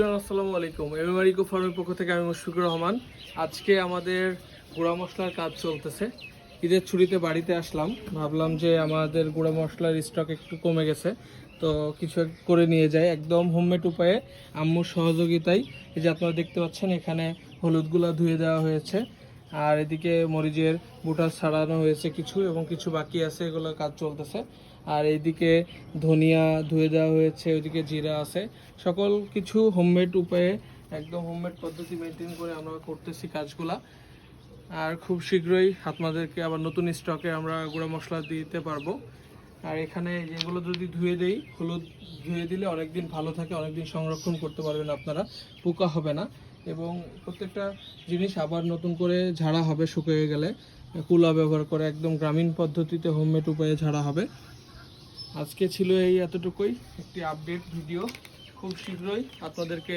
আসসালামু আলাইকুম। এমএমআরিকো ফার্মের পক্ষ থেকে আমি মুশফিকুর রহমান। আজকে আমাদের গুঁড়া মশলার কাজ চলতেছে। ঈদের ছুটিতে বাড়িতে আসলাম, ভাবলাম যে আমাদের গুঁড়া মশলার স্টক একটু কমে গেছে, তো কিছু করে নিয়ে যাই একদম হোমমেড উপায়ে আম্মুর সহযোগিতায়। এই যে আপনারা দেখতে পাচ্ছেন এখানে হলুদগুলা ধুয়ে দেওয়া হয়েছে, আর এদিকে মরিচের বুটা ছাড়ানো হয়েছে কিছু, এবং কিছু বাকি আছে, এগুলোর কাজ চলতেছে। আর এইদিকে ধনিয়া ধুয়ে দেওয়া হয়েছে, ওইদিকে জিরা আছে। সকল কিছু হোমমেড উপায়ে, একদম হোমমেড পদ্ধতি মেনটেন করে আমরা করতেছি কাজগুলা। আর খুব শীঘ্রই আপনাদেরকে আবার নতুন স্টকে আমরা গুঁড়া মশলা দিতে পারবো। আর এখানে যেগুলো যদি ধুয়ে দেই, হলুদ ধুয়ে দিলে অনেকদিন ভালো থাকে, অনেকদিন সংরক্ষণ করতে পারবেন আপনারা, পোকা হবে না। এবং প্রত্যেকটা জিনিস আবার নতুন করে ঝাড়া হবে শুকিয়ে গেলে, কুলা ব্যবহার করে একদম গ্রামীণ পদ্ধতিতে হোমমেড উপায়ে ঝাড়া হবে। আজকে ছিল এই এতটুকুই একটি আপডেট ভিডিও। খুব শীঘ্রই আপনাদেরকে